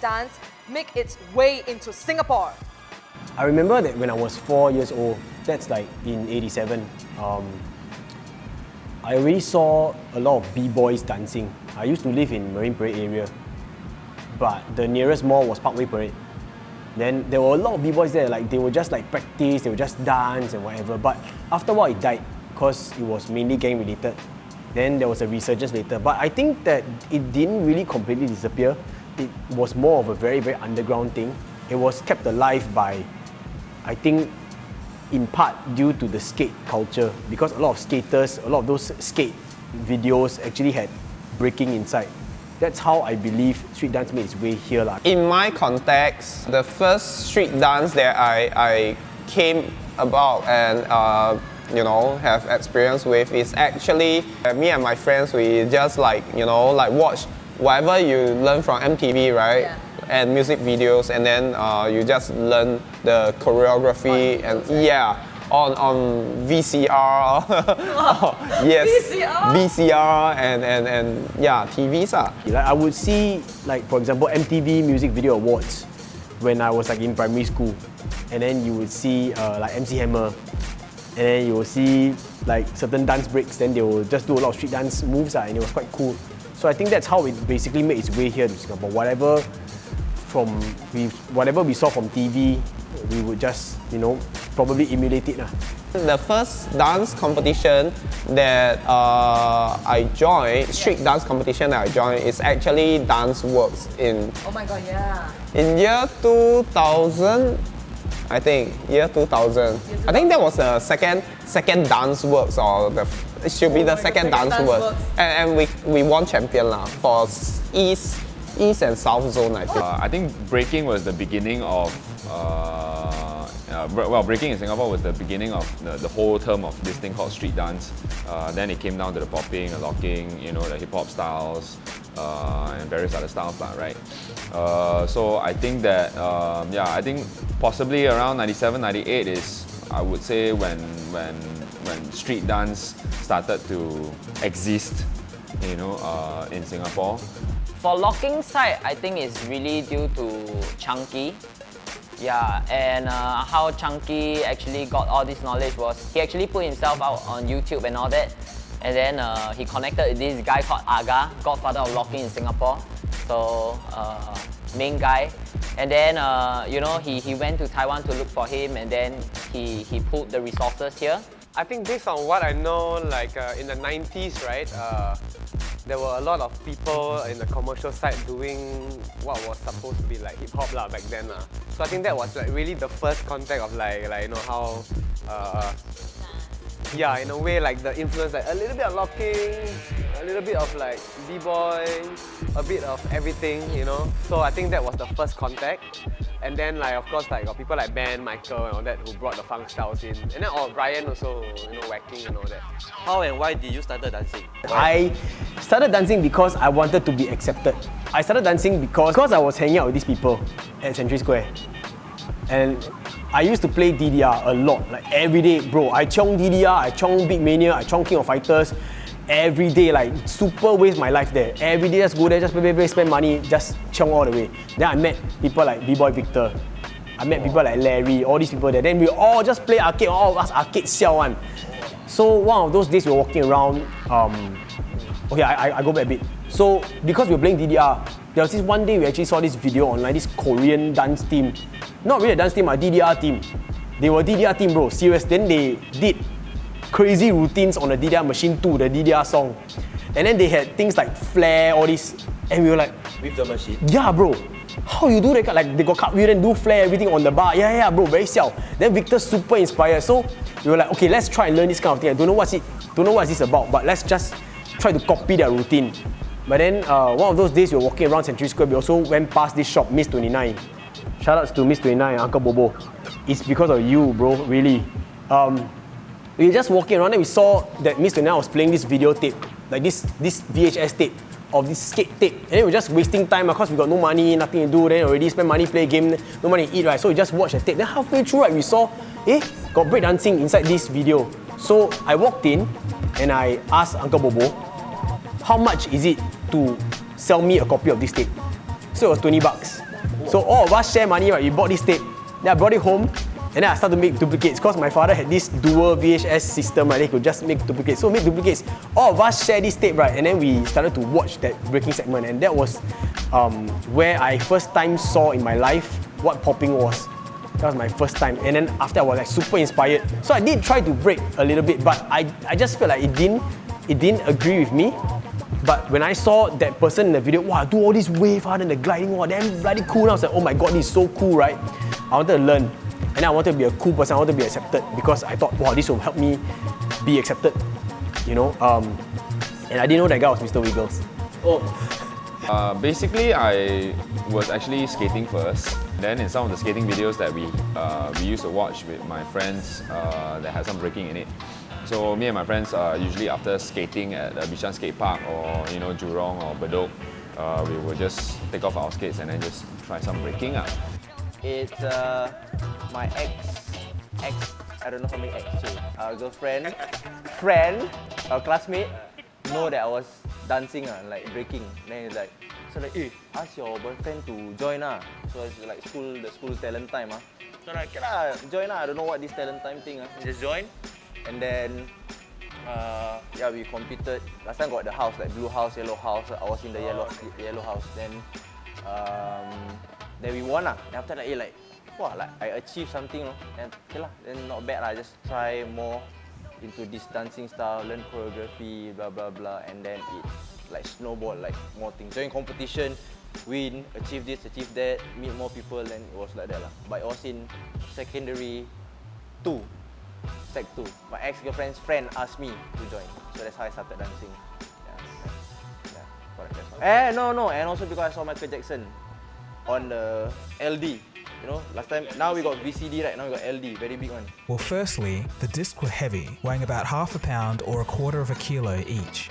dance make its way into Singapore? I remember that when I was 4 years old, that's like in '87, I already saw a lot of b-boys dancing. I used to live in Marine Parade area, but the nearest mall was Parkway Parade. Then there were a lot of b-boys there, like they would just like practice, they would just dance and whatever. But after a while it died because it was mainly gang related. Then there was a resurgence later. But I think that it didn't really completely disappear. It was more of a very, very underground thing. It was kept alive by, I think, in part due to the skate culture, because a lot of skaters, a lot of those skate videos actually had breaking inside. That's how I believe street dance made its way here. In my context, the first street dance that I came about and have experience with is actually me and my friends. We just like watch whatever you learn from MTV, right? Yeah. And music videos, and then you just learn the choreography on VCR. Yes, VCR and TVs. Like I would see, like for example, MTV Music Video Awards when I was like in primary school, and then you would see like MC Hammer, and then you will see like certain dance breaks. Then they will just do a lot of street dance moves, and it was quite cool. So I think that's how it basically made its way here to Singapore. Whatever we saw from TV, we would just, probably emulate it. The first dance competition that I joined, street dance competition that I joined, is actually Dance Works in... Oh my god, yeah. In year 2000, I think, year 2000. I think that was the second Dance Works, or it should be the second Dance Works. And we won champion for East and South Zone, I think. I think breaking was the beginning of, breaking in Singapore was the beginning of the whole term of this thing called street dance. Then it came down to the popping, the locking, the hip-hop styles, and various other styles, right? So I think that, I think possibly around 97, 98 is, I would say, when street dance started to exist, in Singapore. For locking side, I think it's really due to Chunky. Yeah, and how Chunky actually got all this knowledge was he actually put himself out on YouTube and all that, and then he connected with this guy called Aga, godfather of locking in Singapore. So main guy, and then he went to Taiwan to look for him, and then he pulled the resources here. I think based on what I know, like in the 90s, right, there were a lot of people in the commercial side doing what was supposed to be like hip-hop back then. So I think that was like really the first contact of how, in a way, like the influence, like a little bit of locking, a little bit of like b-boy, a bit of everything, So I think that was the first contact. And then of course got people like Ben, Michael and all that who brought the funk styles in. And then Bryan also, whacking and all that. How and why did you start dancing? I started dancing because I wanted to be accepted. I started dancing because I was hanging out with these people at Century Square. And I used to play DDR a lot, like every day, bro. I chong DDR, I chong Big Mania, I chong King of Fighters. Every day, like super waste my life there. Every day just go there, just play, spend money, just chong all the way. Then I met people like B-Boy Victor. I met people like Larry, all these people there. Then we all just play arcade, all of us arcade siao one. So one of those days we were walking around, I go back a bit. So because we were playing DDR, there was this one day we actually saw this video online, this Korean dance team. Not really a dance team, a DDR team. They were a DDR team, bro, serious. Then they did crazy routines on the DDR machine too, the DDR song. And then they had things like flare, all this. And we were like... With the machine? Yeah, bro. How you do that? Like they got cartwheel and do flare, everything on the bar. Yeah, bro, very siao. Then Victor super inspired. So we were like, okay, let's try and learn this kind of thing. I don't know what this about, but let's just try to copy their routine. But then one of those days we were walking around Century Square, we also went past this shop, Miss 29. Shoutouts to Miss 29, Uncle Bobo. It's because of you, bro, really. We were just walking around and we saw that Miss 29 was playing this video tape, like this VHS tape of this skate tape. And then we were just wasting time because we got no money, nothing to do, then already spend money, play game, no money to eat, right? So we just watched the tape. Then halfway through, right, we saw, got breakdancing inside this video. So I walked in and I asked Uncle Bobo, how much is it to sell me a copy of this tape? So it was $20. So all of us share money, right? We bought this tape. Then I brought it home, and then I started to make duplicates because my father had this dual VHS system, right? He could just make duplicates. So make duplicates. All of us share this tape, right? And then we started to watch that breaking segment, and that was where I first time saw in my life what popping was. That was my first time, and then after I was like super inspired. So I did try to break a little bit, but I just felt like it didn't agree with me. But when I saw that person in the video, wow, do all this wave and the gliding, wow, damn bloody cool. And I was like, oh my god, this is so cool, right? I wanted to learn, and I wanted to be a cool person. I wanted to be accepted because I thought, wow, this will help me be accepted, you know. And I didn't know that guy was Mr. Wiggles. Basically, I was actually skating first. Then in some of the skating videos that we used to watch with my friends that had some breaking in it. So me and my friends, usually after skating at Bishan Skate Park or Jurong or Bedok, we would just take off our skates and then just try some breaking. It's my ex, I don't know how many ex too. Girlfriend, friend, classmate, know that I was dancing, like breaking. Then he's like, ask your boyfriend to join. So it's like the school talent time. So like, okay lah, join. I don't know what this talent time thing. Just join. And then, yeah, we competed. Last time got the house, like blue house, yellow house. I was in the yellow house. Then we won. And after that, like, wow, like I achieved something. And okay lah, then not bad. I just try more into this dancing style, learn choreography, blah blah blah, and then it like snowball, like more things. Join competition, win, achieve this, achieve that, meet more people, and it was like that lah. But it was in secondary 2, Sec 2. My ex-girlfriend's friend asked me to join, so that's how I started dancing. Yeah, correct. That's how. No, and also because I saw Michael Jackson on the LD. You know, last time, now we got VCD, right? Now we got LD, very big one. Well, firstly, the discs were heavy, weighing about half a pound or a quarter of a kilo each.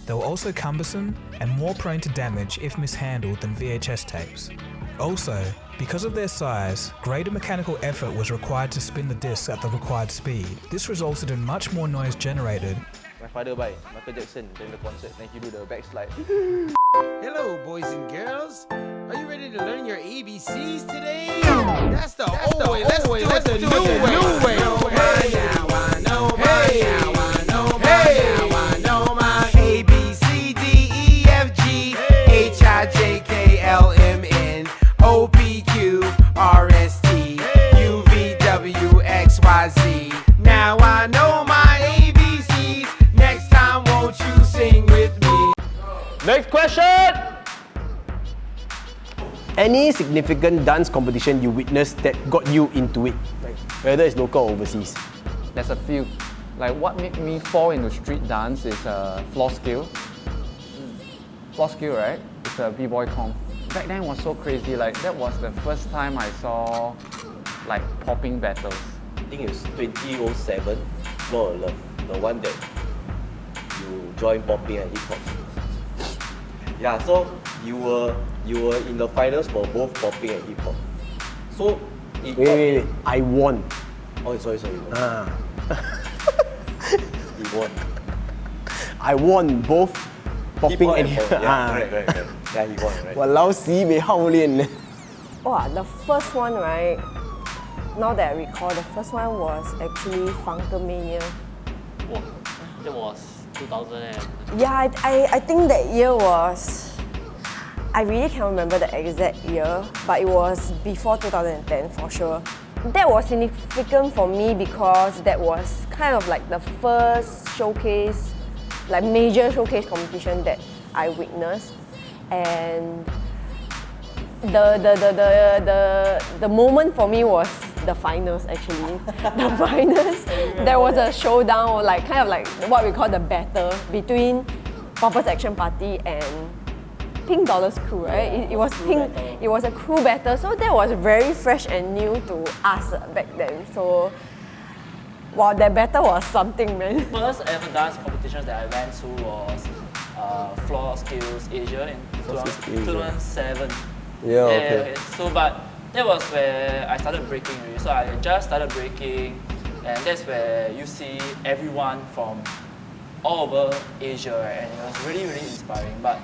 They were also cumbersome and more prone to damage if mishandled than VHS tapes. Also, because of their size, greater mechanical effort was required to spin the discs at the required speed. This resulted in much more noise generated. My father buy Michael Jackson during the concert, then he do the backslide. Hello, boys and girls. Are you ready to learn your ABCs today? That's the old way. Let's do it the new way. Now I know my A, B, C, D, E, F, G, H, I, J, K, L, M, N, O, P, Q, R, S, T, U, V, W, X, Y, Z. Now I know my ABCs. Next time, won't you sing with me? Next question! Any significant dance competition you witnessed that got you into it, like, whether it's local or overseas? There's a few. Like what made me fall into street dance is floor skill. Floor skill, right? It's a b-boy comp. Back then it was so crazy. Like that was the first time I saw like popping battles. I think it's 2007, Floor of Love, the one that you joined popping and hip hop. Yeah, so you were in the finals for both popping and hip hop. So Wait, I won. Oh, sorry. You won. I won both popping and hip hop. Yeah, correct. Yeah, he won, right? Walao sibei hao lian. Wow, the first one, right? Now that I recall, the first one was actually Funkermania. Oh, that was 2000. Yeah, I think that year was, I really can't remember the exact year, but it was before 2010 for sure. That was significant for me because that was kind of like the first showcase, like major showcase competition that I witnessed. And the moment for me was the finals actually. The finals, there was a showdown, like kind of like what we call the battle between Poppers Action Party and Pink Dollar's crew, right? It was a crew battle, so that was very fresh and new to us back then. So, wow, that battle was something, man. First ever dance competitions that I went to was Floor Skills Asia in 2007. Yeah, okay. So, but that was where I started breaking really. So I just started breaking, and that's where you see everyone from all over Asia, right? And it was really, really inspiring. But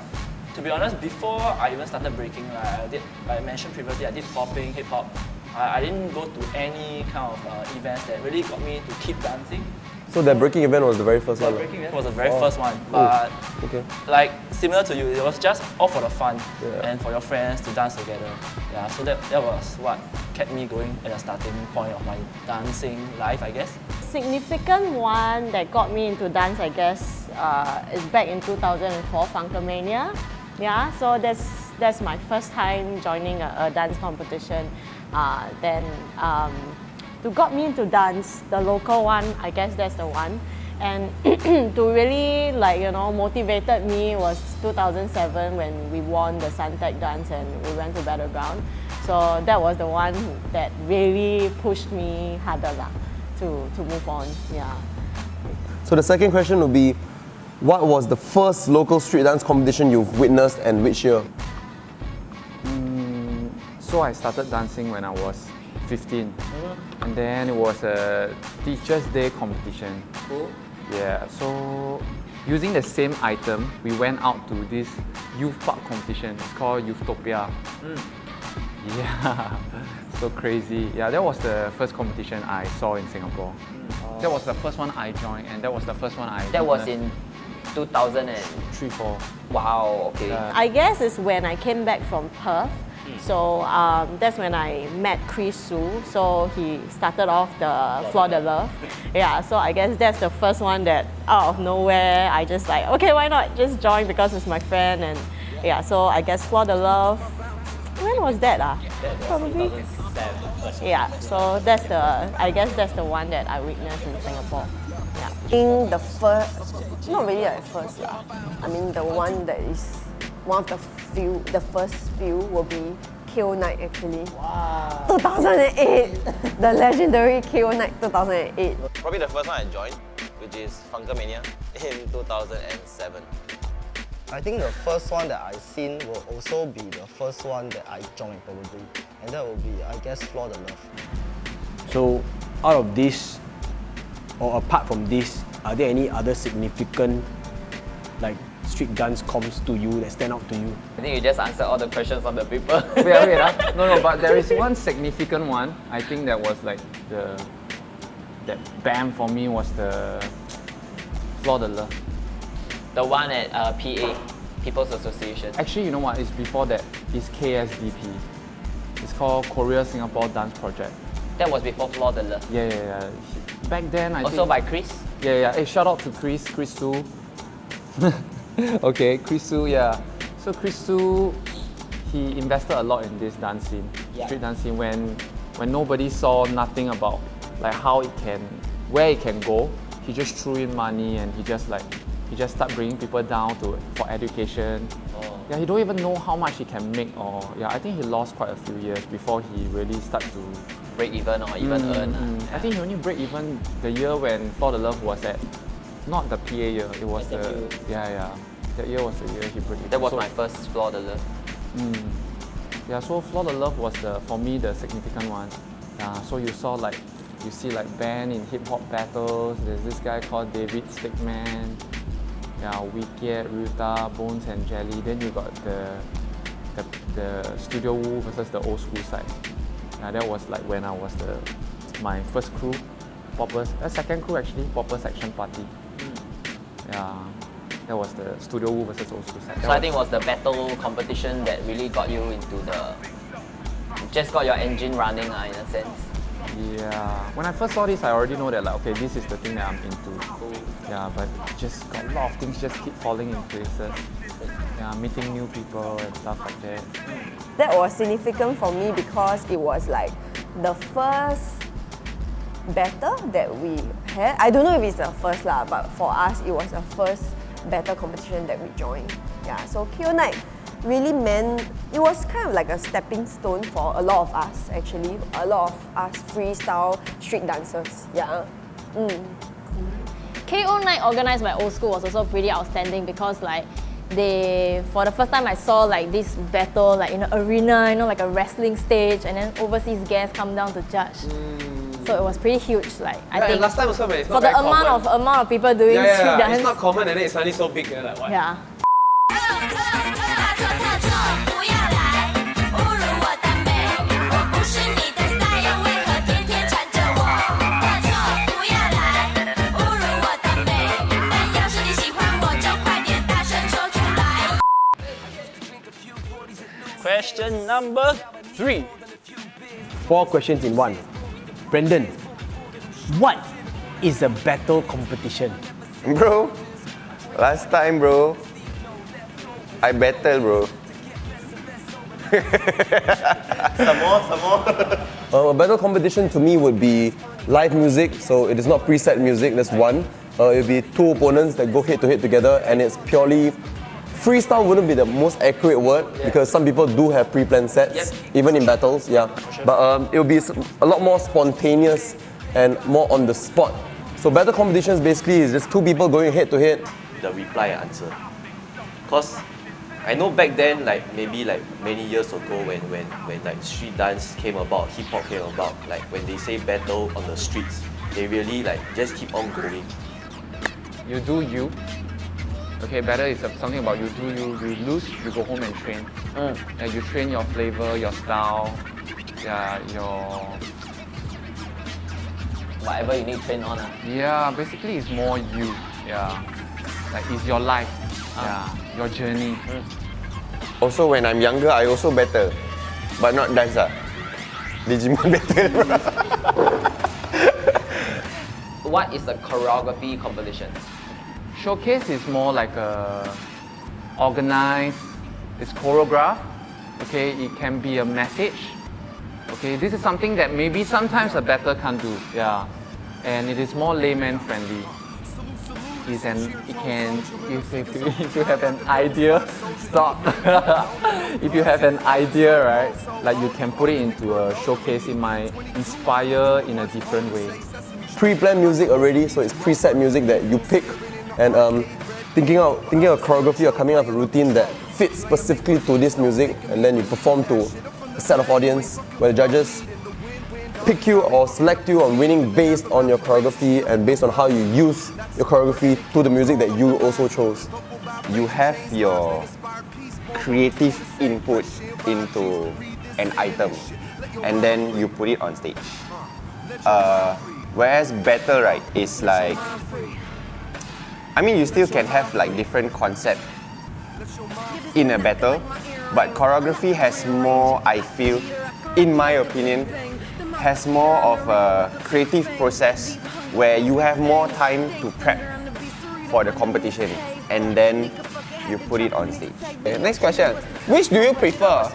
To be honest, before I even started breaking, like I mentioned previously, I did popping, hip hop. I didn't go to any kind of events that really got me to keep dancing. So that breaking event was the very first one? The breaking event was the very first one, but like similar to you, it was just all for the fun and for your friends to dance together. Yeah, so that was what kept me going at the starting point of my dancing life, I guess. Significant one that got me into dance, I guess, is back in 2004, Funkermania. Yeah, so that's my first time joining a dance competition. To got me into dance, the local one, I guess that's the one. And to really motivated me was 2007 when we won the Suntec dance and we went to Battleground. So that was the one that really pushed me harder to move on. Yeah. So the second question would be, what was the first local street dance competition you've witnessed and which year? So I started dancing when I was 15. And then it was a Teacher's Day competition. Cool. Yeah, so using the same item, we went out to this youth park competition. It's called Utopia. Yeah, so crazy. Yeah, that was the first competition I saw in Singapore. That was the first one I joined, and that was the first one I That was in 2003, 4. Wow, okay. I guess it's when I came back from Perth. So that's when I met Chris Su. So he started off the Floor de Love. Yeah, so I guess that's the first one that out of nowhere, I just like, okay, why not just join because it's my friend. And yeah, so I guess Floor de Love, when was that? Probably. 2007. Yeah, so I guess that's the one that I witnessed in Singapore. Yeah. I think the first, not really at first lah. I mean the one that is one of the first few will be KO Night actually. Wow. 2008, the legendary KO Night 2008. Probably the first one I joined, which is Funkermania in 2007. I think the first one that I seen will also be the first one that I joined probably. And that will be, I guess, Floor de Love. So out of this, or apart from this, are there any other significant street dance comps to you that stand out to you? I think you just answered all the questions on the paper. wait. No, but there is one significant one. I think that was like that bam for me was the Floor de Love. The one at PA, People's Association. Actually, you know what? It's before that. It's KSDP. It's called Korea Singapore Dance Project. That was before Floor de Love. Yeah. Back then, I also think... by Chris? Yeah. Hey, shout out to Chris Su. Okay, Chris Su, yeah. So Chris Su, he invested a lot in this dance scene, street dance scene, when nobody saw nothing about where it can go. He just threw in money and he just started bringing people down for education. Yeah, he don't even know how much he can make, or I think he lost quite a few years before he really started to break even or even earn. I think he only break even the year when Floor de Love was at, not the PA year, it was the that year was the year he broke even. That was my first Floor de Love. Yeah, so Floor de Love was for me the significant one. So you see band in hip hop battles. There's this guy called David Stickman. Wicked, Ruta, Bones and Jelly. Then you got the Studio Wu versus the old school side. That was like when I was my first crew, Poppers. Second crew actually, Poppers Action Party. That was the Studio Wu versus old school side. So I think it was the battle competition that really got you into just got your engine running in a sense. Yeah, when I first saw this, I already know that okay, this is the thing that I'm into. Yeah, but just got a lot of things just keep falling in places. Yeah, meeting new people and stuff like that. That was significant for me because it was like the first battle that we had. I don't know if it's the first lah, but for us, it was the first battle competition that we joined. Yeah, so KO Night really meant, it was kind of like a stepping stone for a lot of us actually. A lot of us freestyle street dancers, yeah. KO Night organised by Old School was also pretty outstanding because for the first time I saw this battle in an arena, like a wrestling stage, and then overseas guests come down to judge. So it was pretty huge. I think last time also, man, it's for not the very amount of people doing street dance. It's not common and then it's suddenly so big. Like, what? Yeah. Question number 3. 4 questions in one. Brendan, what is a battle competition? Bro, last time, bro, I battled, bro. Some more. A battle competition to me would be live music, so it is not preset music, that's one. It would be 2 opponents that go head to head together, and it's purely freestyle. Wouldn't be the most accurate word because some people do have pre-planned sets, even in battles, But it will be a lot more spontaneous and more on the spot. So battle competitions basically is just 2 people going head to head. The reply and answer. Cause I know back then, like maybe like many years ago when like street dance came about, hip hop came about, like when they say battle on the streets, they really like just keep on going. You do you. Okay, battle is something about you do you. You lose, you go home and train. You train your flavor, your style, your Whatever you need train on. Yeah, basically it's more you. Yeah, like it's your life. Your journey. Also, when I'm younger, I also battle, but not dance. Digimon battle. What is a choreography competition? Showcase is more like a organized, it's choreographed. Okay, it can be a message. Okay, this is something that maybe sometimes a battle can't do. And it is more layman friendly. If you have an idea, stop. If you have an idea, right, like you can put it into a showcase. It might inspire in a different way. Pre-planned music already, so it's preset music that you pick, and thinking of choreography or coming up with a routine that fits specifically to this music, and then you perform to a set of audience where the judges pick you or select you on winning based on your choreography and based on how you use your choreography to the music that you also chose. You have your creative input into an item and then you put it on stage. Whereas battle, right, is like, I mean, you still can have like different concept in a battle, but choreography has more, I feel, in my opinion, has more of a creative process where you have more time to prep for the competition and then you put it on stage. Okay, next question. Which do you prefer?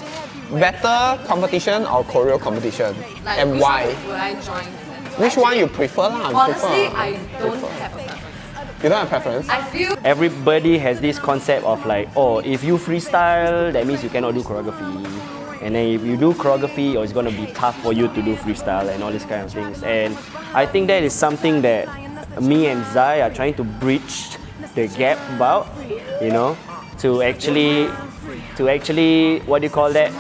Battle competition or choreo competition? Like, and which why? one will I join? Which one you prefer? Honestly, I don't have a preference. You don't have preference? I feel Everybody has this concept of like, oh, if you freestyle, that means you cannot do choreography. And then if you do choreography, it's going to be tough for you to do freestyle and all these kind of things. And I think that is something that me and Zai are trying to bridge the gap about, you know, to actually, what do you call that,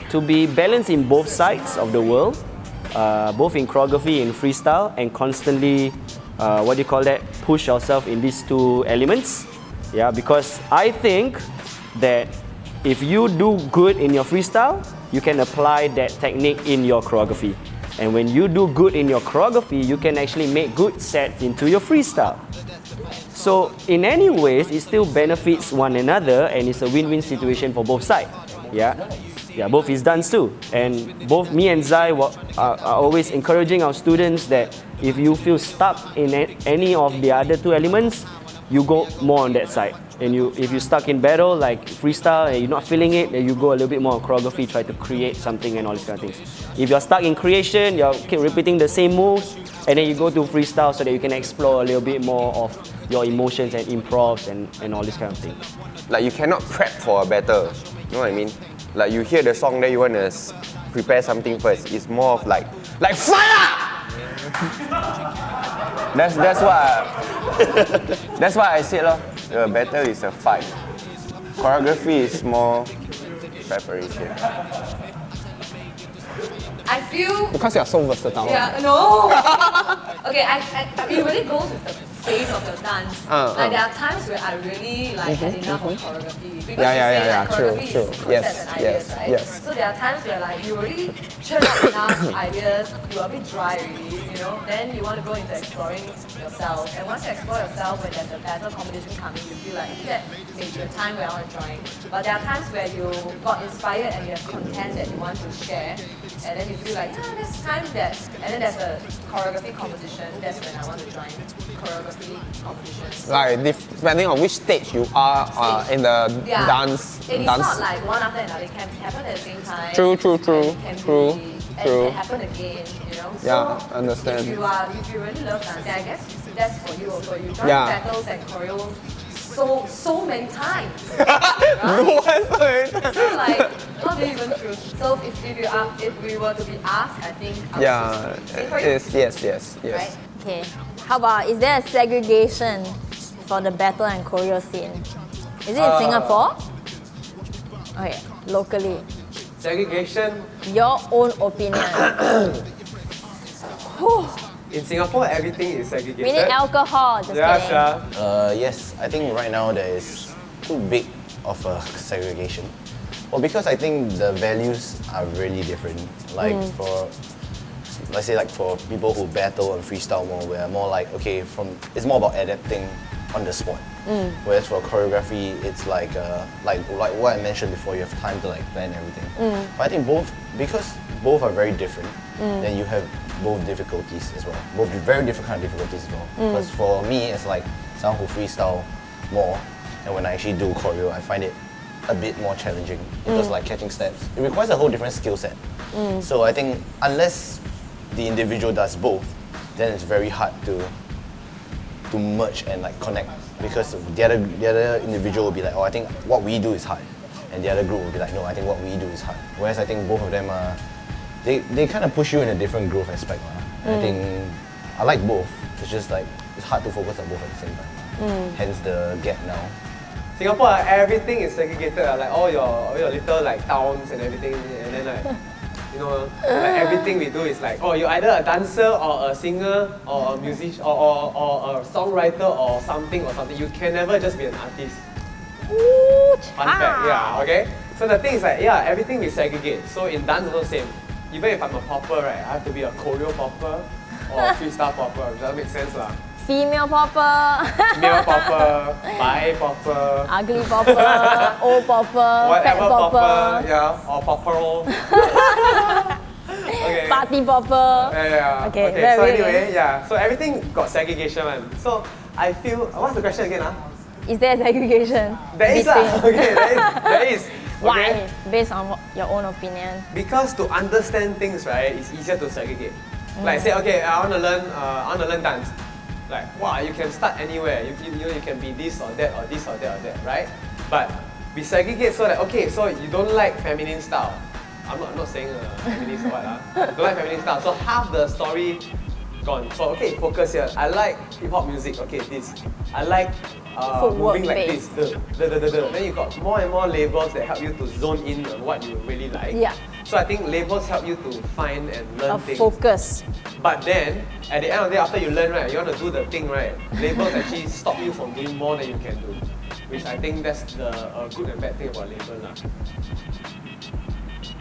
to be balanced in both sides of the world, both in choreography and freestyle, and constantly, push yourself in these 2 elements. Yeah, because I think that if you do good in your freestyle, you can apply that technique in your choreography. And when you do good in your choreography, you can actually make good sets into your freestyle. So in any ways, it still benefits one another and it's a win-win situation for both sides. Yeah, both is dance too. And both me and Zai are always encouraging our students that if you feel stuck in any of the other 2 elements, you go more on that side. And if you're stuck in battle, like freestyle, and you're not feeling it, then you go a little bit more on choreography, try to create something and all these kind of things. If you're stuck in creation, you keep repeating the same moves, and then you go to freestyle so that you can explore a little bit more of your emotions and improvs and all this kind of thing. Like you cannot prep for a battle, you know what I mean? Like you hear the song, then you want to prepare something first. It's more of like fire! That's why I said the battle is a fight. Choreography is more preparation. I feel Because you are so versatile. yeah, no. Okay, it really goes with the phase of your dance. Like there are times where I really like had enough of choreography. Because choreography is concepts and ideas, right? Yes. So there are times where like you already churn out enough ideas, you're a bit dry already, you know, then you want to go into exploring yourself. And once you explore yourself, when there's a battle competition coming, you feel like that may be a time where I want to join. But there are times where you got inspired and you have content that you want to share, and then you feel like, yeah, there's time that, and then there's a choreography competition, that's when I want to join choreography competition. Like depending on which stage you are in the dance. It's not like one after another, it can happen at the same time. True. And it can happen again, you know. Yeah, so understand. If you really love dancing, I guess that's for you also. You join battles and choreo so many times. Right? So like, how do you even choose? So if we were to be asked, I think I would choose the same for you. Yes. Right? Okay. How about, is there a segregation for the battle and choreo scene? Is it in Singapore? Okay, locally. Segregation. Your own opinion. In Singapore, everything is segregated. We need alcohol. Just kidding. Sure. Yes, I think right now there is too big of a segregation. Well, because I think the values are really different. Like let's say like for people who battle and freestyle more, we're more like, okay, it's more about adapting on the spot. Whereas for choreography, it's like what I mentioned before, you have time to like plan everything. But I think because both are very different, then you have both difficulties as well. Both very different kind of difficulties as well. Because for me, it's like someone who freestyle more, and when I actually do choreo, I find it a bit more challenging because like catching steps, it requires a whole different skill set. So I think unless the individual does both, then it's very hard to merge and like connect, because the other individual will be like, oh, I think what we do is hard, and the other group will be like, no, I think what we do is hard. Whereas I think both of them are, they kind of push you in a different growth aspect. I think I like both. It's just like it's hard to focus on both at the same time. Hence the gap now. Singapore, everything is segregated. Like all your little like towns and everything, and then like. You know, like everything we do is like, oh, you're either a dancer or a singer or a musician or a songwriter or something. You can never just be an artist. Fun fact, yeah, okay? So the thing is like, yeah, everything we segregate. So in dance also same. Even if I'm a popper, right, I have to be a choreo popper or a freestyle popper. Does that make sense lah? Female popper. Male popper, bi popper, ugly popper, old popper, whatever fat popper, yeah, or popper. Okay. Party popper. Yeah. Okay, so very anyway, yeah. So everything got segregation, man. So I feel, what's the question again? Is there segregation? There is. Okay, there is. Okay. Why? Based on your own opinion. Because to understand things, right, it's easier to segregate. Like say, okay, I want to learn dance. Like, wow, you can start anywhere. You can be this or that or this or that or that, right? But we segregate so that, okay, so you don't like feminine style. I'm not saying feminist or what. Don't like feminine style. So half the story gone. So okay, focus here. I like hip hop music. Okay, this. I like moving like this. Then you got more and more labels that help you to zone in on what you really like. Yeah. So I think labels help you to find and learn things. Focus. But then, at the end of the day, after you learn, right, you want to do the thing, right, labels actually stop you from doing more than you can do. Which I think that's the good and bad thing about labels.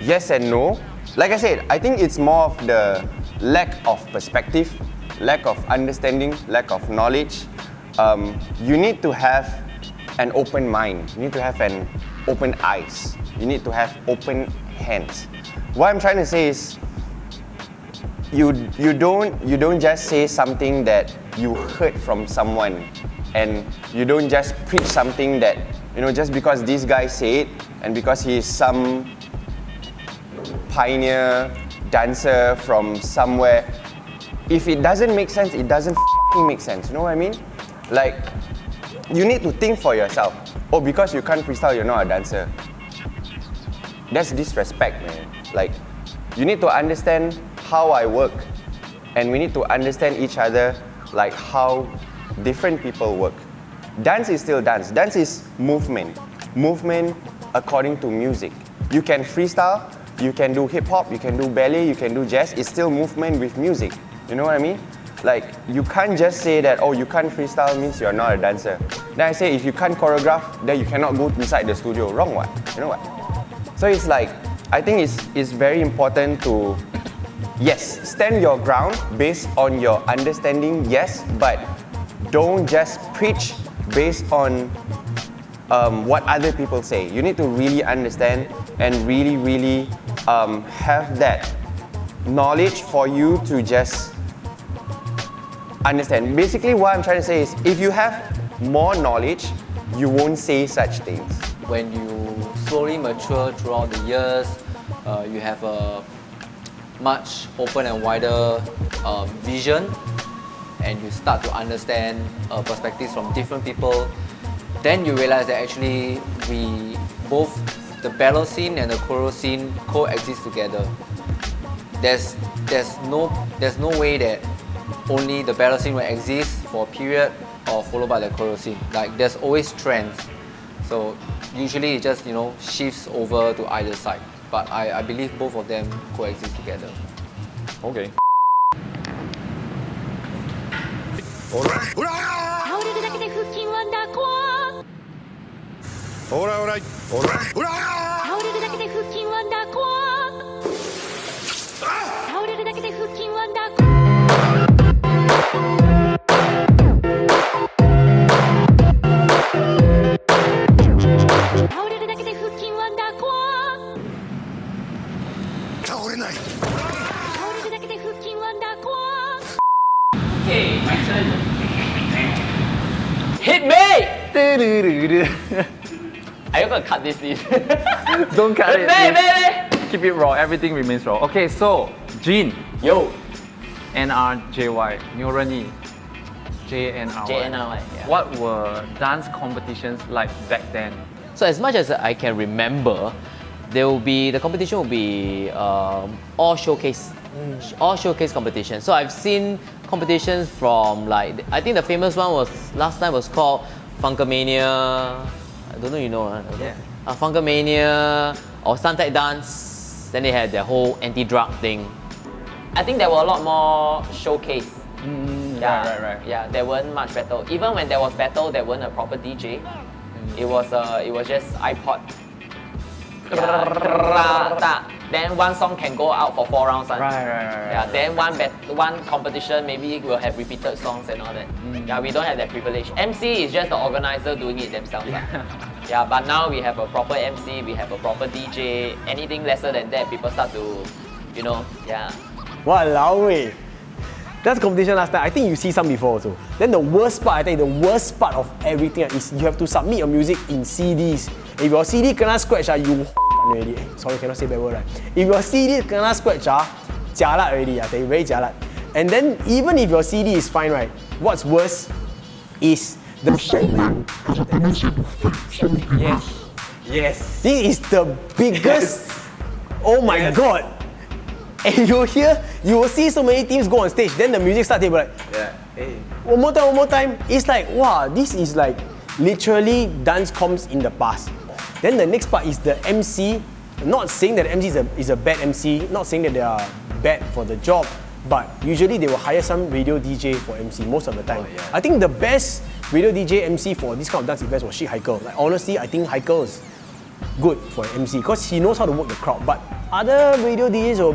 Yes and no. Like I said, I think it's more of the lack of perspective, lack of understanding, lack of knowledge. You need to have an open mind. You need to have an open eyes. You need to have open hands. What I'm trying to say is, you don't just say something that you heard from someone, and you don't just preach something that, you know, just because this guy said and because he is some pioneer dancer from somewhere. If it doesn't make sense, it doesn't f***ing make sense. You know what I mean? Like, you need to think for yourself. Oh, because you can't freestyle, you're not a dancer. That's disrespect, man. Like, you need to understand how I work, and we need to understand each other, like how different people work. Dance is still dance. Dance is movement. Movement according to music. You can freestyle, you can do hip hop, you can do ballet, you can do jazz. It's still movement with music. You know what I mean? Like, you can't just say that, oh, you can't freestyle means you're not a dancer. Then I say, if you can't choreograph, then you cannot go inside the studio. Wrong what? You know what? So it's like, I think it's very important to, yes, stand your ground based on your understanding, yes, but don't just preach based on what other people say. You need to really understand and really have that knowledge for you to just understand. Basically, what I'm trying to say is, if you have more knowledge, you won't say such things. When you slowly mature throughout the years, you have a much open and wider vision, and you start to understand perspectives from different people, then you realize that actually both the battle scene and the choreo scene coexist together. There's no way that only the battle scene will exist for a period or followed by the choreo scene. Like, there's always trends. So usually it just, shifts over to either side. But I believe both of them coexist together. Okay. Okay, my turn. Hit me! Are you gonna cut this, please? Don't cut it. Baby! Keep it raw. Everything remains raw. Okay, so Jean. Yo. NRJY. 牛人艺. JNRY. JNRY, yeah. What were dance competitions like back then? So as much as I can remember, the competition will be all showcase competition. So I've seen competitions from, like, I think the famous one last time was called Funkamania. I don't know, you know. Funkamania or Suntec Dance. Then they had their whole anti-drug thing. I think there were a lot more showcase. Right. Yeah, there weren't much battle. Even when there was battle, there weren't a proper DJ. It was just iPod. Then one song can go out for 4 rounds. Right. Yeah. Then one competition maybe will have repeated songs and all that. Yeah, we don't have that privilege. MC is just the organizer doing it themselves. Yeah, but now we have a proper MC, we have a proper DJ. Anything lesser than that, people start to, yeah. Walao eh. That's competition last time. I think you see some before also. Then the worst part of everything is you have to submit your music in CDs. If your CD kena scratch, you already. Sorry, cannot say bad word, right? If your CD kena scratch, jialat already. I tell you, very jialat. And then even if your CD is fine, right? What's worse is the Yes. This is the biggest. Oh my god. And you will see so many teams go on stage, then the music starts to be like, one more time. It's like, wow, this is like literally dance comps in the past. Then the next part is the MC. I'm not saying that the MC is a bad MC, not saying that they are bad for the job, but usually they will hire some radio DJ for MC most of the time. I think the best radio DJ MC for this kind of dance events was Sheik Haikal. Like, honestly, I think Haikal is good for an MC because he knows how to work the crowd. But other radio DJs are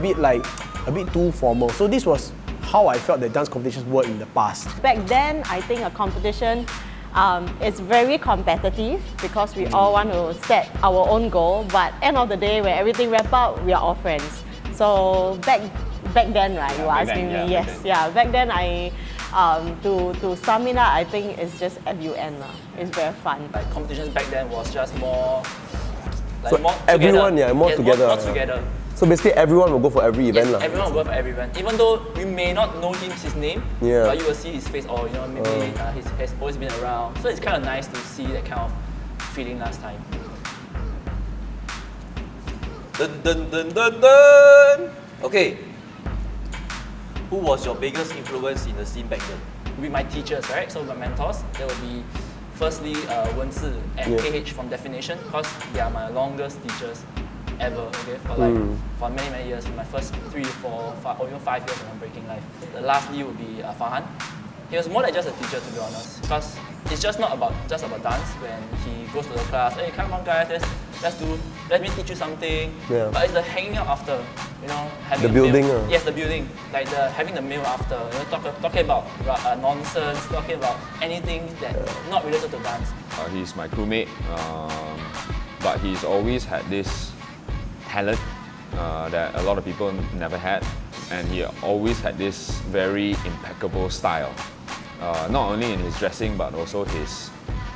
a bit too formal. So this was how I felt that dance competitions were in the past. Back then, I think a competition is very competitive because we all want to set our own goal. But end of the day, when everything wrap up, we are all friends. So back then, right? You were asking me. Yes, back then to sum it up, I think it's just FUN. It's very fun. Like competitions back then was just more. Like so more everyone, together. more together. More together. So basically, everyone will go for every event, Yes, everyone will go for every event. Even though we may not know his name, but you will see his face, or maybe he has always been around. So it's kind of nice to see that kind of feeling last time. Dun. Okay. Who was your biggest influence in the scene back then? With my teachers, right? So my mentors, there will be firstly Wensi and KH from Definition, because they are my longest teachers. ever. Okay, for many years, for my first 3, 4, 5, or even 5 years of my breaking life. The lastly would be Farhan. He was more than just a teacher, to be honest, because it's just not about dance. When he goes to the class, hey, come on guys, let me teach you something. Yeah. But it's the hanging out after, having The a building, meal. Yes, the building, like having the meal after, talking about nonsense, talking about anything that not related to dance. He's my crewmate, but he's always had this talent that a lot of people never had, and he always had this very impeccable style. Not only in his dressing, but also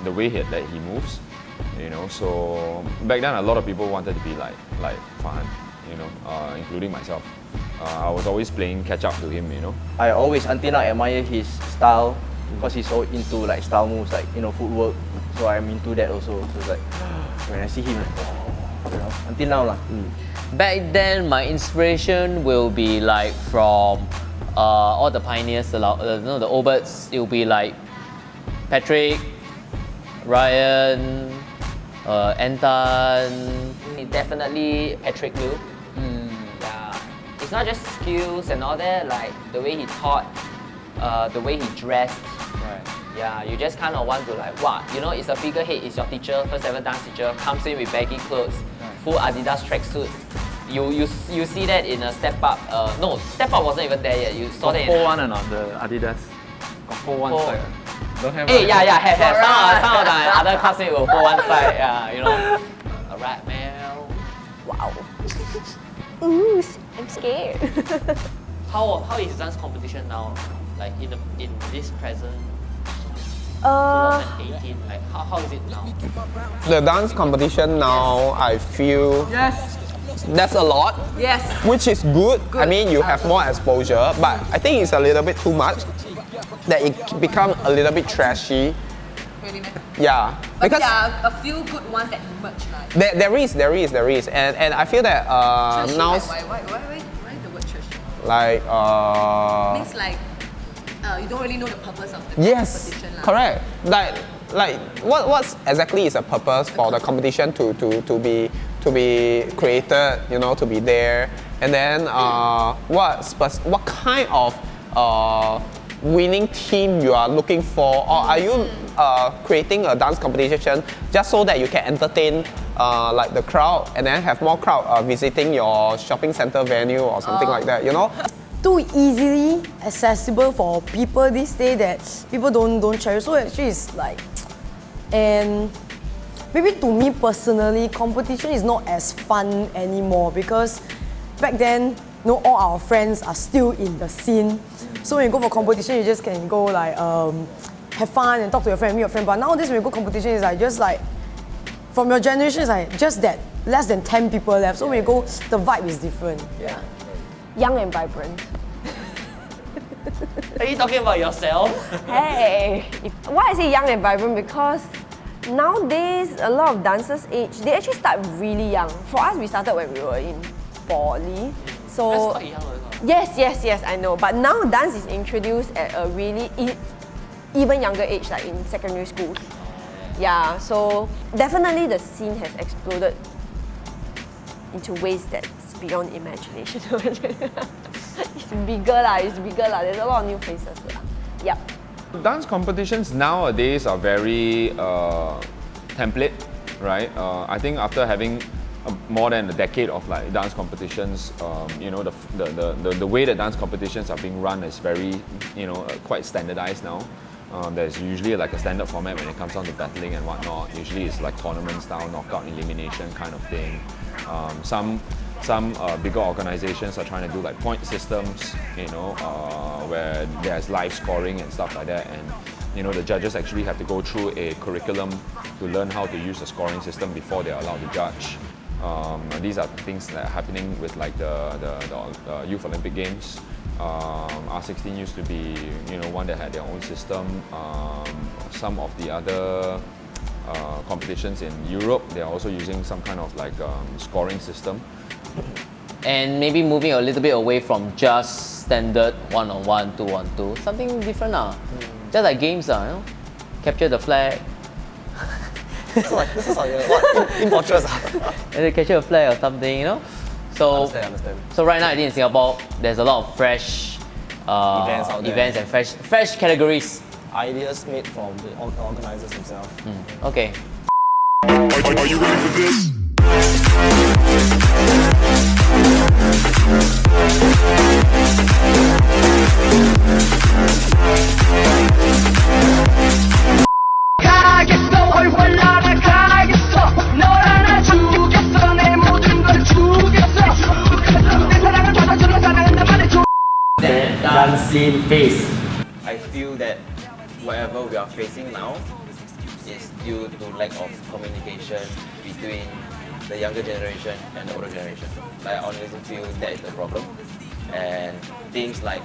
the way that he moves. So back then a lot of people wanted to be like Farhan, including myself. I was always playing catch up to him. I always until now admire his style because he's so into like style moves, like footwork. So I'm into that also. So it's like when I see him, until now lah. Back then, my inspiration will be like from all the pioneers, the old birds. It will be like Patrick, Ryan, Anton. Definitely Patrick Liu. Yeah, it's not just skills and all that. Like the way he taught, the way he dressed. Right. Yeah, you just kind of want to like, wow, it's a figurehead, it's your teacher, first ever dance teacher, comes in with baggy clothes, full Adidas tracksuit. You see that in a Step Up. No, Step Up wasn't even there yet. You saw that in 4-1 or not, the Adidas? Got 4-1 side. Don't have. Hey, yeah, have. Some of the other classmates will 4-1 side. Yeah, Alright, man. Wow. Ooh, I'm scared. How is dance competition now? Like in this present 2018, like how is it now? The dance competition now, I feel that's a lot. Yes. Which is good. I mean, you have more exposure, but I think it's a little bit too much. That it become a little bit trashy. Really? Yeah. But Because there are a few good ones that emerge, right? there is, and I feel that Trashy, now like, why the word trashy? like Means like you don't really know the purpose of the yes, competition. correct. Like what's exactly is the purpose for the competition to be created, to be there, and then what kind of winning team you are looking for, or are you creating a dance competition just so that you can entertain like the crowd and then have more crowd visiting your shopping center venue or something like that, Too easily accessible for people these days that people don't cherish. So actually it's like, and maybe to me personally, competition is not as fun anymore because back then, all our friends are still in the scene. So when you go for competition, you just can go like have fun and talk to your friend, meet your friend. But nowadays when you go competition, it's like just like from your generation, it's like just that less than 10 people left. So when you go, the vibe is different. Yeah. Young and vibrant. Are you talking about yourself? Hey, why I say young and vibrant? Because nowadays a lot of dancers age, they actually start really young. For us, we started when we were in poly. So That's quite young as well. yes, I know. But now dance is introduced at a really even younger age, like in secondary schools. Yeah, so definitely the scene has exploded into ways that's beyond imagination. It's bigger lah. There's a lot of new places lah. Yeah. Dance competitions nowadays are very template, right? I think after having more than a decade of like dance competitions, the way that dance competitions are being run is very, quite standardized now. There's usually like a standard format when it comes down to battling and whatnot. Usually it's like tournament style, knockout elimination kind of thing. Some bigger organizations are trying to do like point systems, where there's live scoring and stuff like that, and the judges actually have to go through a curriculum to learn how to use the scoring system before they're allowed to judge. These are things that are happening with like the Youth Olympic Games. R16 used to be one that had their own system. Some of the other competitions in Europe, they're also using some kind of like scoring system. And maybe moving a little bit away from just standard 1-on-1, 2-on-2, something different now. Just like games, capture the flag. This is like what? In fortress. And they catch a flag or something, you know. So, Understand. so right now I think in Singapore there's a lot of fresh Events out there. events and fresh categories. Ideas made from the organizers themselves. Okay. Are you ready for this? Dancing face. I feel that whatever we are facing now is due to lack of communication between the younger generation and the older generation. Like, I honestly feel that is the problem. And things like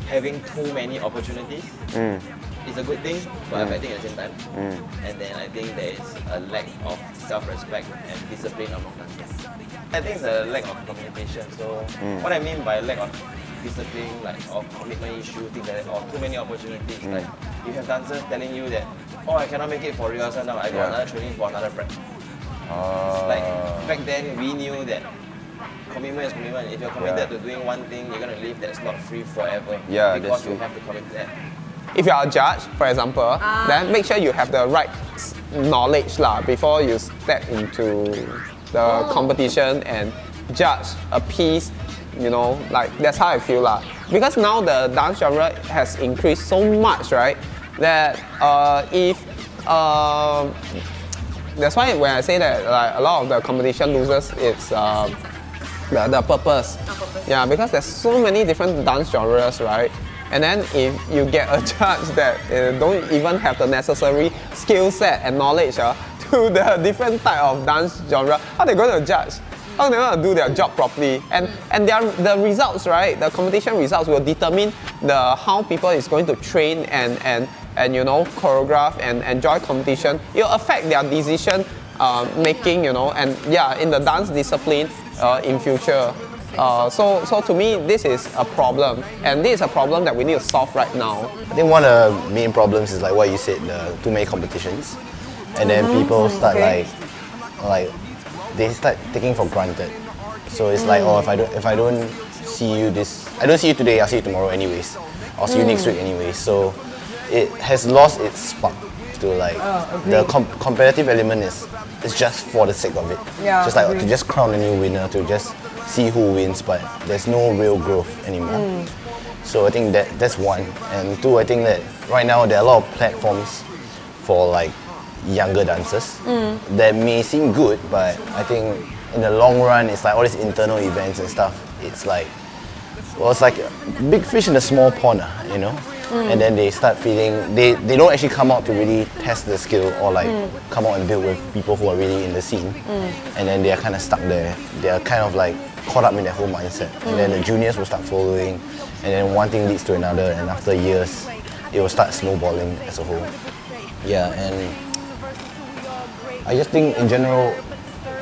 having too many opportunities is a good thing, but a bad thing at the same time. And then I think there is a lack of self-respect and discipline among dancers. I think it's a lack of communication. So what I mean by lack of discipline, like or commitment issue, things like that, or too many opportunities. Like you have dancers telling you that, oh, I cannot make it for rehearsal now, I got another training for another prep. Like back then we knew that commitment is commitment. If you're committed to doing one thing, you're gonna leave that slot free forever. Yeah, because that's you true. have to commit to that. If you are a judge, for example, then make sure you have the right knowledge before you step into the competition and judge a piece. You know, like that's how I feel because now the dance genre has increased so much, right? That if that's why when I say that like a lot of the competition loses its the purpose. Yeah, because there's so many different dance genres, right? And then if you get a judge that don't even have the necessary skill set and knowledge to the different type of dance genre, how are they going to judge? How are they going to do their job properly? And the results, right? The competition results will determine how people is going to train and you know, choreograph and enjoy competition. It will affect their decision making, you know, and yeah, in the dance discipline in future. So to me, this is a problem, and this is a problem that we need to solve right now. I think one of the main problems is like what you said, too many competitions, and then people start like they start taking for granted. So it's like, oh, if I don't see you today, I'll see you tomorrow anyways. I'll see you next week anyways. So it has lost its spark to like the competitive element is just for the sake of it. Yeah, just like to just crown a new winner, to just see who wins, but there's no real growth anymore. So I think that's one. And two, I think that right now there are a lot of platforms for like younger dancers that may seem good, but I think in the long run it's like all these internal events and stuff. It's like, well, it's like a big fish in a small pond, you know? And then they start feeling, they don't actually come out to really test the skill or like come out and build with people who are really in the scene. And then they are kind of stuck there. They are kind of like caught up in their whole mindset. And then the juniors will start following, and then one thing leads to another, and after years, it will start snowballing as a whole. Yeah, and I just think in general,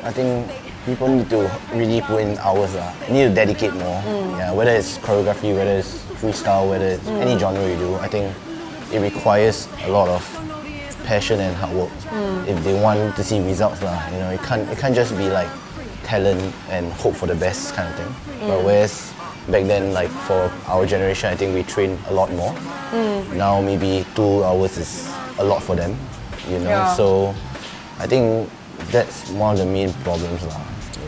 I think people need to really put in hours. Need to dedicate more. Yeah, whether it's choreography, whether it's freestyle, whether it's any genre you do, I think it requires a lot of passion and hard work if they want to see results. You know, it can't just be like talent and hope for the best kind of thing. But whereas back then, like for our generation, I think we train a lot more. Now maybe 2 hours is a lot for them, you know. Yeah. So I think that's one of the main problems, you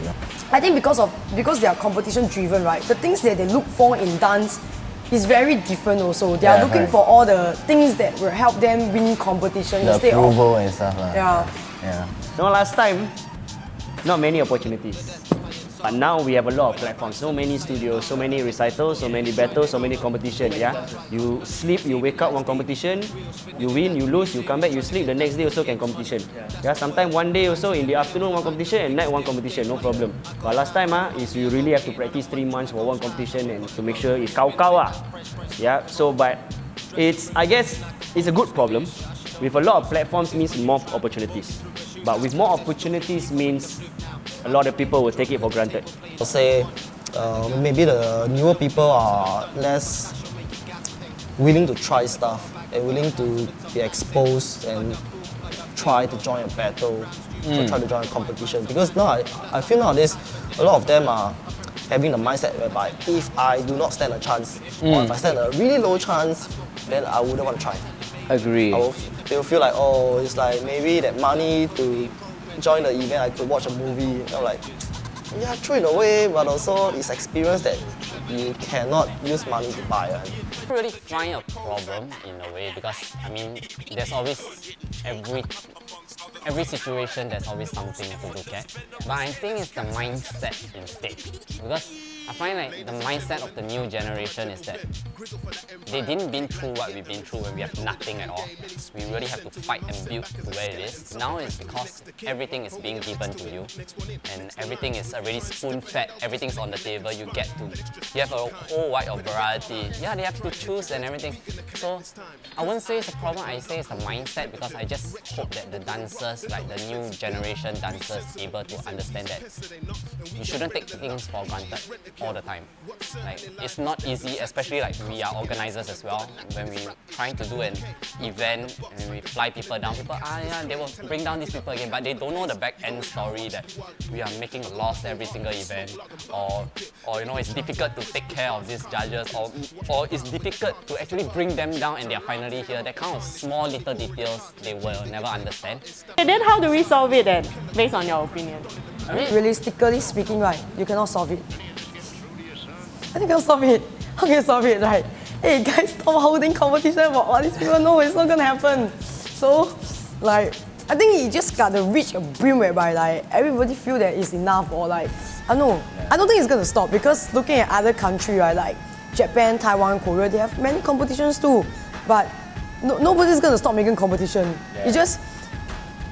know. I think because they are competition driven, right? The things that they look for in dance is very different also. They are looking for all the things that will help them win competition The instead approval of and stuff. yeah. No, last time, not many opportunities. But now we have a lot of platforms, so many studios, so many recitals, so many battles, so many competition. Yeah, you sleep, you wake up one competition, you win, you lose, you come back, you sleep. The next day also can competition. Yeah, sometimes one day also in the afternoon one competition, and night one competition, no problem. But last time is you really have to practice 3 months for one competition and to make sure it's kau-kau . Yeah, so but I guess it's a good problem. With a lot of platforms means more opportunities. But with more opportunities means a lot of people will take it for granted. I'll say maybe the newer people are less willing to try stuff and willing to be exposed and try to join a battle, to try to join a competition. Because now I feel nowadays a lot of them are having the mindset whereby if I do not stand a chance, or if I stand a really low chance, then I wouldn't want to try. Agree. They'll feel like, oh, it's like maybe that money to join the event, I could watch a movie. I'm like, yeah, throw it away, but also it's experience that you cannot use money to buy. I don't really find a problem in a way because I mean there's always every situation there's always something to look at. But I think it's the mindset instead. Because I find like the mindset of the new generation is that they didn't been through what we've been through when we have nothing at all. We really have to fight and build to where it is. Now it's because everything is being given to you and everything is already spoon-fed, everything's on the table, you have a whole wide of variety. Yeah, they have to choose and everything. So I wouldn't say it's a problem, I say it's a mindset because I just hope that the dancers, like the new generation dancers, able to understand that you shouldn't take things for granted all the time. Like it's not easy, especially like we are organizers as well. When we trying to do an event and we fly people down, people they will bring down these people again, but they don't know the back end story that we are making a loss every single event, or you know it's difficult to take care of these judges, or it's difficult to actually bring them down and they are finally here. That kind of small little details they will never understand. And then how do we solve it then, based on your opinion? Realistically speaking, right, you cannot solve it. I think you cannot solve it. How can you solve it, right? Hey guys, stop holding competition for all these people. No, it's not gonna happen. So, like, I think you just gotta reach a brim whereby like everybody feel that it's enough, or like, I don't know. I don't think it's gonna stop because looking at other countries, right, like Japan, Taiwan, Korea, they have many competitions too. But nobody's gonna stop making competition. It's just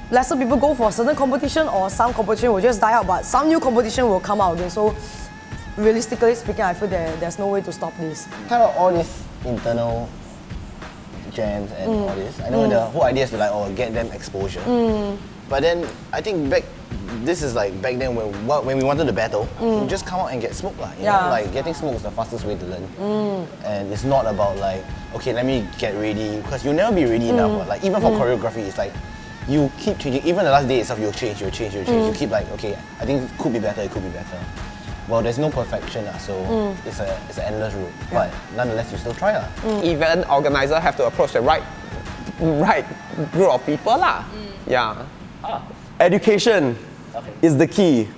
lesser people go for a certain competition, or some competition will just die out, but some new competition will come out again. So realistically speaking, I feel that there's no way to stop this. Kind of all these internal jams and all this. I know the whole idea is to like, get them exposure. But then I think this is like back then when we wanted to battle, we just come out and get smoked lah. You know, like getting smoked is the fastest way to learn. And it's not about like, okay, let me get ready, because you'll never be ready enough. Like even for choreography, it's like you keep changing. Even the last day itself, you'll change. You keep like, okay, I think it could be better. Well, there's no perfection, so it's an endless route. But nonetheless, you still try. Event organizer have to approach the right group of people lah. Yeah. Education is the key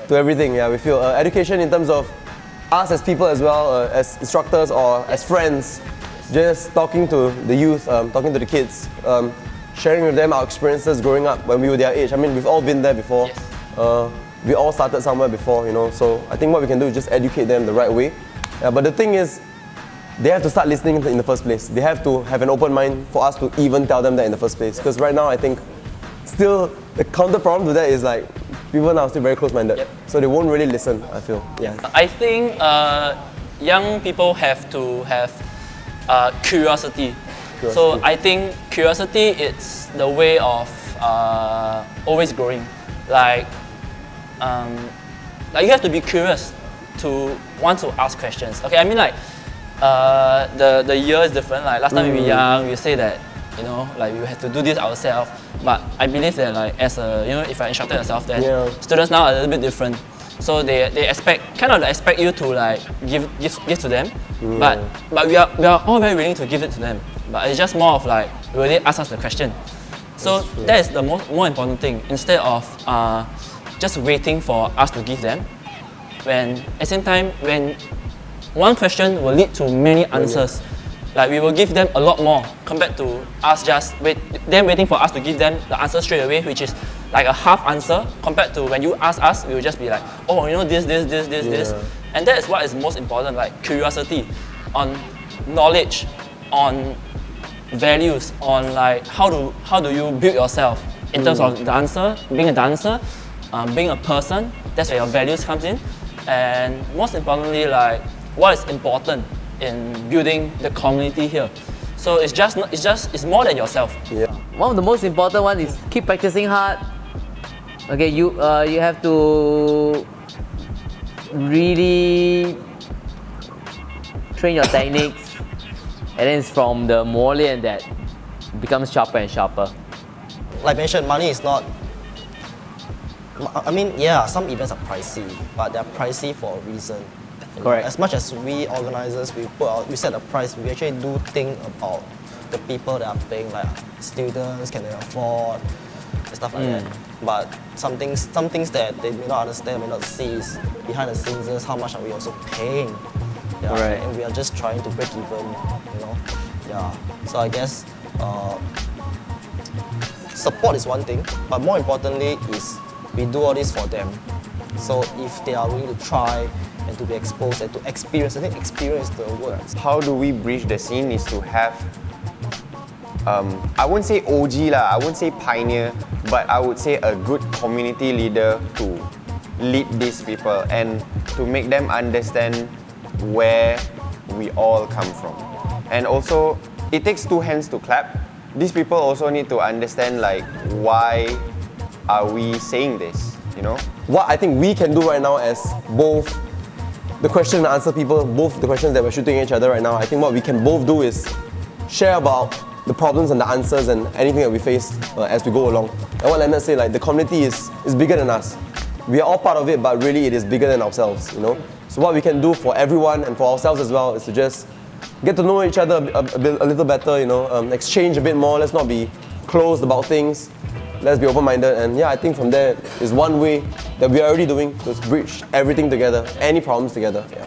to everything. Yeah, we feel education in terms of us as people as well, as instructors or as friends, just talking to the youth, talking to the kids, sharing with them our experiences growing up when we were their age. I mean, we've all been there before. We all started somewhere before, you know. So I think what we can do is just educate them the right way. But the thing is, they have to start listening in the first place. They have to have an open mind for us to even tell them that in the first place. Because right now, I think still the counter problem to that is like people now are still very close-minded, so they won't really listen. I feel. Yeah. I think young people have to have curiosity. So I think curiosity is the way of always growing. Like you have to be curious to want to ask questions. Okay, I mean like the year is different. Like last time we were young, we say that like we have to do this ourselves. But I believe that like as a if I instructed yourself, then students now are a little bit different. So they expect you to like give to them. But we are all very willing to give it to them. But it's just more of like really ask us the question. So that is the more important thing, instead of just waiting for us to give them. When at the same time, when one question will lead to many answers, like we will give them a lot more compared to us just waiting for us to give them the answer straight away, which is like a half answer compared to when you ask us, we will just be like, oh, this. And that is what is most important, like curiosity on knowledge, on values, on like how do you build yourself in terms of dancer, being a dancer, being a person. That's where your values comes in, and most importantly, like what is important in building the community here. So it's more than yourself. Yeah. One of the most important one is keep practicing hard. Okay, you have to really train your techniques, and then it's from the more that becomes sharper and sharper. like mentioned, money is not. I mean, yeah, some events are pricey, but they're pricey for a reason. Correct. As much as we organizers, we set a price, we actually do think about the people that are paying, like students, can they afford, and stuff like that. But some things that they may not understand, may not see is behind the scenes is how much are we also paying. Yeah, Right. and we are just trying to break even, you know. Yeah. So I guess support is one thing, but more importantly is we do all this for them. So if they are willing to try and to be exposed and to experience, I think experience is the word. How do we bridge the scene is to have, I wouldn't say OG lah, I wouldn't say pioneer, but I would say a good community leader to lead these people and to make them understand where we all come from. And also, it takes two hands to clap. These people also need to understand like why are we saying this, you know? What I think we can do right now as both the question and answer people, both the questions that we're shooting at each other right now, I think what we can both do is share about the problems and the answers and anything that we face as we go along. And what Leonard said, like the community is bigger than us. We are all part of it, but really it is bigger than ourselves, you know? So what we can do for everyone and for ourselves as well is to just get to know each other a little better, you know, exchange a bit more, let's not be closed about things. Let's be open-minded, and yeah, I think from there is one way that we are already doing to bridge everything together, any problems together. Yeah.